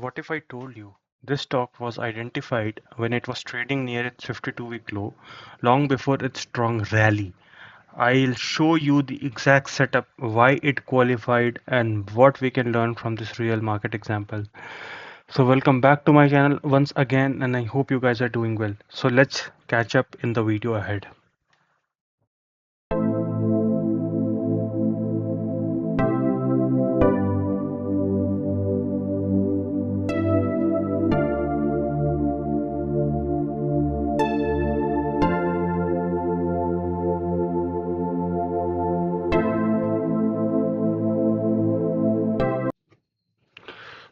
What if I told you this stock was identified when it was trading near its 52-week low, long before its strong rally? I'll show you the exact setup, why it qualified, and what we can learn from this real market example. So, welcome back to my channel once again, and I hope you guys are doing well. So, let's catch up in the video ahead.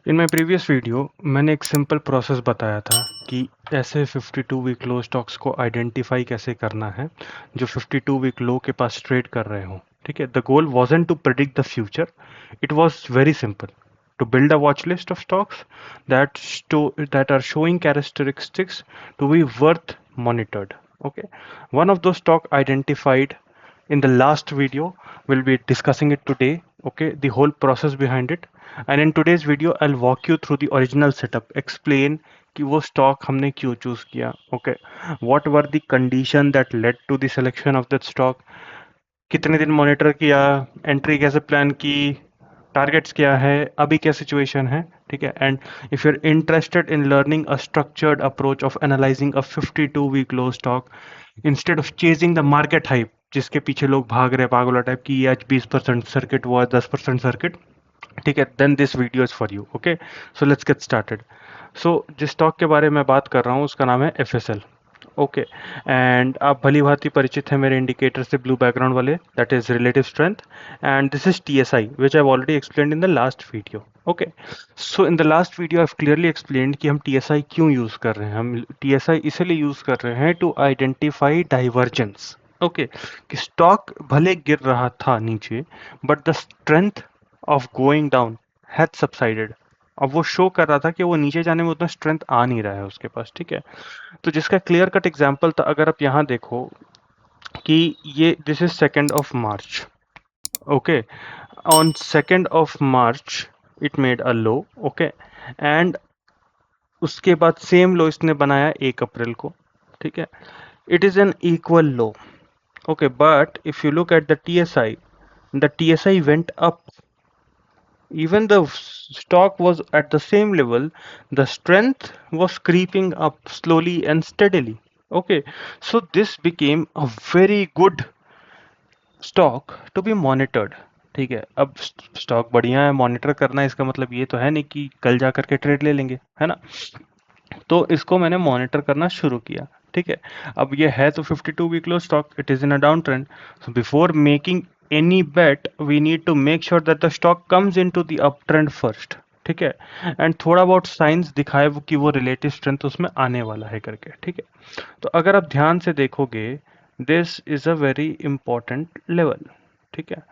In my previous video मैंने एक simple process बताया था कि ऐसे 52 week लो stocks को identify कैसे करना है जो 52 वीक लो के पास ट्रेड कर रहे हो। ठीक है, the goal wasn't to predict the future, it was very simple to build a watch list of stocks that are showing characteristics to be worth monitored. Okay, one of those stock identified in the last video, we'll be discussing it today. Okay, the whole process behind it, and in today's video I'll walk you through the original setup, explain कि वो stock हमने क्यों choose किया. Okay, what were the condition that led to the selection of that stock, कितने दिन monitor किया, entry कैसे plan की, टारगेट्स क्या है, अभी क्या सिचुएशन है। ठीक है, and if you are interested in learning a structured approach of analysing a 52 week low stock instead of chasing the market hype, जिसके पीछे लोग भाग रहे पागला टाइप की, ये आज 20% सर्किट हुआ, 10% सर्किट। ठीक है, then this video is for you. Okay, so let's get started. So जिस स्टॉक के बारे में बात कर रहा हूँ उसका नाम है FSL। ओके, एंड आप भली भांति परिचित हैं मेरे इंडिकेटर से, ब्लू बैकग्राउंड वाले, that is relative strength, and this is TSI which I already explained in the last video. Okay, so in the last video I clearly explained कि हम TSI क्यों यूज कर रहे हैं। हम TSI इसलिए यूज कर रहे हैं टू आइडेंटिफाई डाइवर्जेंस। ओके, कि स्टॉक भले गिर रहा था नीचे, but the strength of going down had subsided. अब वो शो कर रहा था कि वो नीचे जाने में उतना स्ट्रेंथ आ नहीं रहा है उसके पास। ठीक है, तो जिसका क्लियर कट एग्जांपल था, अगर आप यहाँ देखो कि ये this is 2 March. Okay, on 2 March it made a low. Okay, and उसके बाद सेम लो इसने बनाया 1 अप्रैल को। ठीक है, it is an equal low. Okay, but if you look at the TSI went up. Even the stock was at the same level, the strength was creeping up slowly and steadily. Okay, so this became a very good stock to be monitored. ठीक है, अब stock बढ़िया है, monitor करना है, इसका मतलब ये तो है नहीं कि कल जा करके ट्रेड ले लेंगे, है ना। तो इसको मैंने मॉनिटर करना शुरू किया। ठीक है, अब ये है तो 52 week low stock, it is in a down trend, so before making any bet we need to make sure that the stock comes into the uptrend first. ठीक है, एंड थोड़ा बहुत साइंस दिखाए वो कि वो रिलेटिव स्ट्रेंथ उसमें आने वाला है करके। ठीक है, तो अगर आप ध्यान से देखोगे, this is a very important level. ठीक है,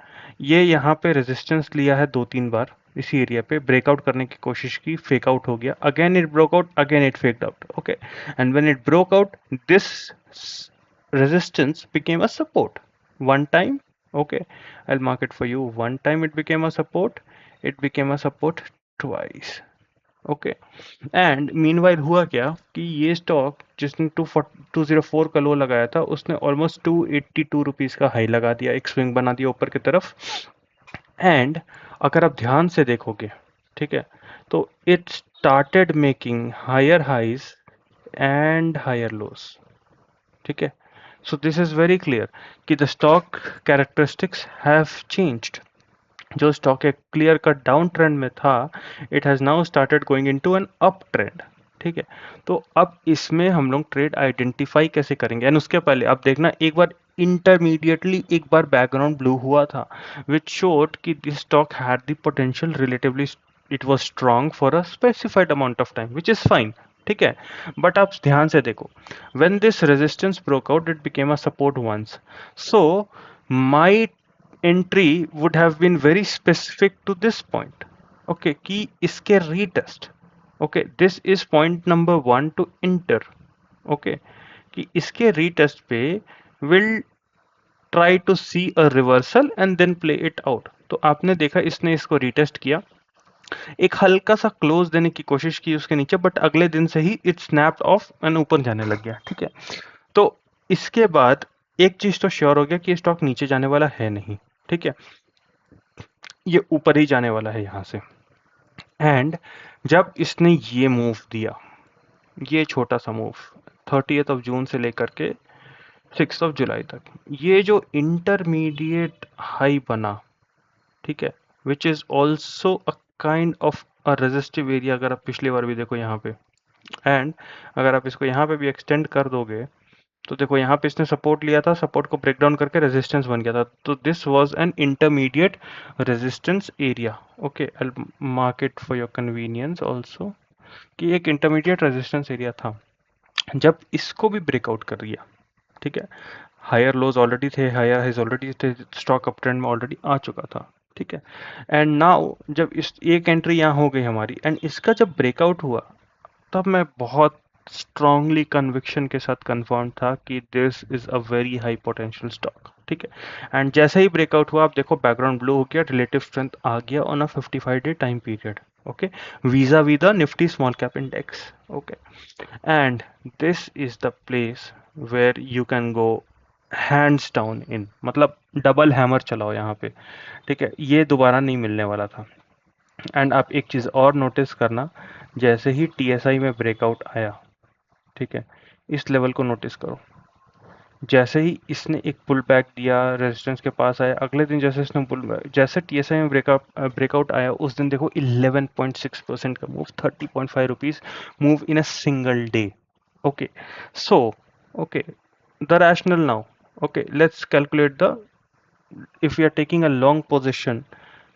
ये यहाँ पे रेजिस्टेंस लिया है 2-3 बार, इसी एरिया पे ब्रेकआउट करने की कोशिश की, फेक आउट हो गया, again it broke out, again it faked out. Okay, and when it broke out, this resistance became a support one time. Okay, I'll mark it for you. One time it became a support, it became a support twice. Okay, and meanwhile हुआ क्या कि ये stock जिसने 204 का लो लगाया था, उसने almost 282 rupees का हाई लगा दिया, एक स्विंग बना दिया ऊपर की तरफ। एंड अगर आप ध्यान से देखोगे, ठीक है, तो it started making higher highs and higher lows. ठीक है, so this is very clear कि the stock characteristics have changed. जो स्टॉक एक क्लियर कट डाउन ट्रेंड में था, it has now started going into an up trend. ठीक है, तो अब इसमें हम लोग ट्रेड आइडेंटिफाई कैसे करेंगे, एंड उसके पहले आप देखना, एक बार इंटरमीडिएटली एक बार बैकग्राउंड ब्लू हुआ था, विच शोड कि this stock had the potential relatively, it was strong for a specified amount of time, which is fine. ठीक है, बट आप ध्यान से देखो, when this resistance broke out, it became a support once. So my entry would have been very specific to this point. Okay, कि इसके retest. Okay, this is point number 1 to enter. Okay, कि इसके retest पे will try to see a reversal and then play it out. तो आपने देखा इसने इसको retest किया, एक हल्का सा क्लोज देने की कोशिश की उसके नीचे, बट अगले दिन से ही इट स्नैप्ड ऑफ एंड ऊपर जाने लग गया। ठीक है, तो इसके बाद एक चीज तो श्योर हो गया कि स्टॉक नीचे जाने वाला है नहीं। ठीक है, ये ऊपर ही जाने वाला है यहाँ से। एंड जब इसने ये मूव दिया, ये छोटा सा मूव 30th ऑफ जून से लेकर के 6th ऑफ जुलाई तक, ये जो इंटरमीडिएट हाई बना, ठीक है, which is also a kind of a resistive area, अगर आप पिछली बार भी देखो यहाँ पे, एंड अगर आप इसको यहाँ पे भी एक्सटेंड कर दोगे तो देखो यहाँ पे इसने सपोर्ट लिया था, सपोर्ट को ब्रेक डाउन करके रेजिस्टेंस बन गया था, तो this was an intermediate resistance area. Okay, I mark it for your convenience also कि एक इंटरमीडिएट रेजिस्टेंस एरिया था। जब इसको भी ब्रेकआउट कर दिया, ठीक है, हायर लोज ऑलरेडी थे, हायर हाइज ऑलरेडी थे, स्टॉक अप ट्रेंड में ऑलरेडी आ चुका था। ठीक है, एंड नाउ जब इस एक एंट्री यहाँ हो गई हमारी एंड इसका जब ब्रेकआउट हुआ, तब मैं बहुत स्ट्रांगली कन्विक्शन के साथ कंफर्म था कि this is a very high potential stock. ठीक है, एंड जैसे ही ब्रेकआउट हुआ, आप देखो बैकग्राउंड ब्लू हो गया, रिलेटिव स्ट्रेंथ आ गया on a 55-day time period. Okay, vis a vis the Nifty small cap index. Okay, and this is the place where you can go hands down in, मतलब double hammer चलाओ यहाँ पे। ठीक है, ये दोबारा नहीं मिलने वाला था। एंड आप एक चीज़ और नोटिस करना, जैसे ही टीएसआई में ब्रेकआउट आया, ठीक है, इस लेवल को नोटिस करो, जैसे ही इसने एक पुल बैक दिया, रेजिस्टेंस के पास आया, अगले दिन जैसे इसने जैसे टीएसआई में ब्रेकआउट आया, उस दिन देखो 11.6% का move, 30.5 rupees move in a single day. Okay, so okay, the rationale now, okay, let's calculate the, if we are taking a long position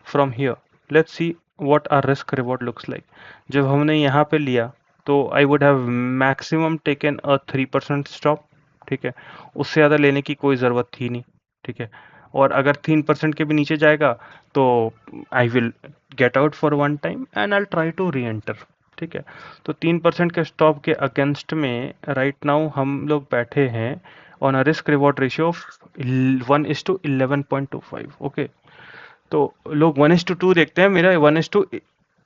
from here, let's see what our risk reward looks like. जब हमने यहाँ पे लिया तो I would have maximum taken a 3% stop। ठीक है, उससे ज़्यादा लेने की कोई ज़रूरत थी नहीं। ठीक है, और अगर 3% के भी नीचे जाएगा तो I will get out for one time and I'll try to re-enter। ठीक है, तो 3% के स्टॉप के अगेंस्ट में राइट नाउ हम लोग बैठे हैं on a risk reward ratio of 1:11.25। Okay, तो लोग 1:2 देखते हैं, मेरा 1:,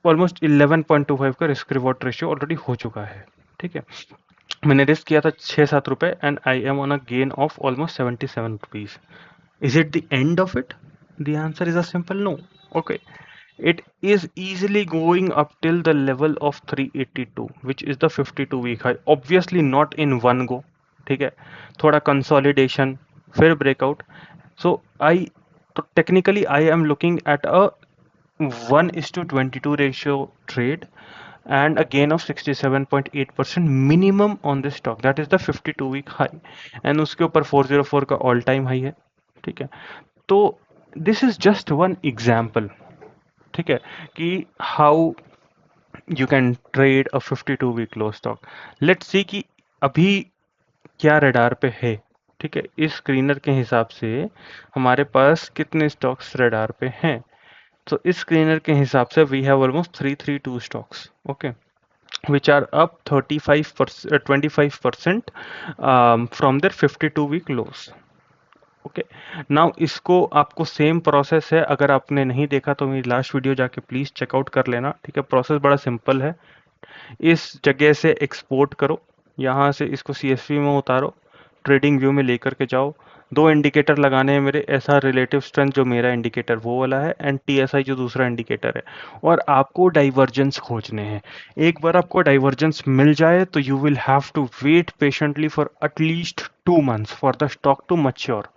ऑलमोस्ट 11.25 का रिस्क रिवॉर्ड रेशियो ऑलरेडी हो चुका है। ठीक है, मैंने रिस्क किया था 6-7 रुपए and I am on a gain of almost 77 rupees. Is it the end of it? The answer is a simple no. Okay, it is easily going up till the level of 382, which is the 52 week high, obviously not in one go। ठीक है, थोड़ा consolidation, फिर breakout. सो आई, तो technically I am looking at a 1:22 ratio trade and a gain of 67.8% minimum on this stock, that is the 52 week high, and उसके ऊपर 404 का all time high है। ठीक है, तो this is just one example, ठीक है, कि how you can trade a 52 week low stock. Let's see कि अभी क्या रडार पे है। ठीक है, इस स्क्रीनर के हिसाब से हमारे पास कितने स्टॉक्स रडार पे हैं, तो इस स्क्रीनर के हिसाब से we have almost 332 stocks. Okay, which are up 25% from their 52 week lows। Okay, now इसको आपको सेम प्रोसेस है, अगर आपने नहीं देखा तो मेरी लास्ट वीडियो जाके प्लीज चेकआउट कर लेना। ठीक है, प्रोसेस बड़ा सिंपल है। इस जगह से एक्सपोर्ट करो, यहाँ से इसको सीएसवी में उतारो, ट्रेडिंग व्यू में लेकर के जाओ। दो इंडिकेटर लगाने हैं मेरे, ऐसा रिलेटिव स्ट्रेंथ जो मेरा इंडिकेटर वो वाला है, एंड टीएसआई जो दूसरा इंडिकेटर है, और आपको डाइवर्जेंस खोजने हैं। एक बार आपको डाइवर्जेंस मिल जाए तो you will have to wait patiently for at least 2 months for the stock to mature.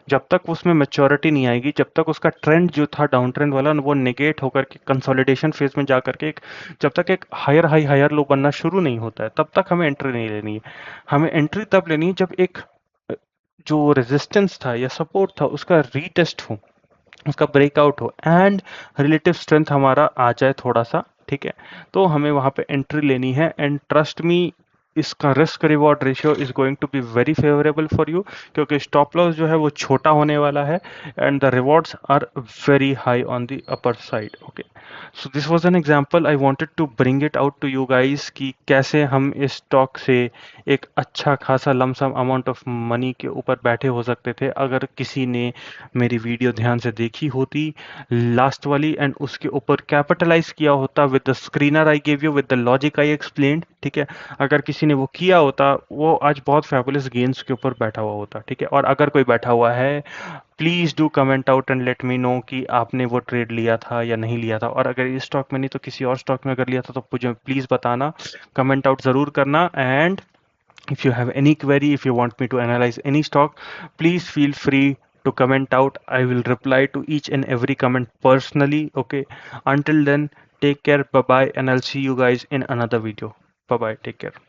जब तक उसमें मेच्योरिटी नहीं आएगी, जब तक उसका ट्रेंड जो था डाउन ट्रेंड वाला वो नेगेट होकर के कंसोलिडेशन फेज में जा करके जब तक एक हायर हाई हायर लो बनना शुरू नहीं होता है, तब तक हमें एंट्री नहीं लेनी है। हमें एंट्री तब लेनी है जब एक जो रेजिस्टेंस था या सपोर्ट था उसका रीटेस्ट हो, उसका ब्रेकआउट हो, एंड रिलेटिव स्ट्रेंथ हमारा आ जाए थोड़ा सा। ठीक है, तो हमें वहां पे एंट्री लेनी है। एंड ट्रस्ट मी, इसका risk reward ratio is going to be very favourable for you, क्योंकि स्टॉप लॉस जो है वो छोटा होने वाला है and the rewards are very high on the upper side. Okay, so this was an example I wanted to bring it out to you guys कि कैसे हम इस स्टॉक से एक अच्छा खासा लमसम अमाउंट ऑफ मनी के ऊपर बैठे हो सकते थे अगर किसी ने मेरी वीडियो ध्यान से देखी होती लास्ट वाली एंड उसके ऊपर कैपिटलाइज किया होता with the screener I give you, with the logic I explained. ठीक है, अगर किसी ने वो किया होता वो आज बहुत फैबुलस गेन्स के ऊपर बैठा हुआ होता। ठीक है, और अगर कोई बैठा हुआ है please do comment out and let me know कि आपने वो ट्रेड लिया था या नहीं लिया था, और अगर इस स्टॉक में नहीं तो किसी और स्टॉक में अगर लिया था तो मुझे प्लीज़ बताना, कमेंट आउट ज़रूर करना। And if you have any query, if you want me to analyze any stock, please feel free to comment out. I will reply to each and every comment personally. Okay, until then, take care, bye bye, and I'll see you guys in another video. Bye bye, take care.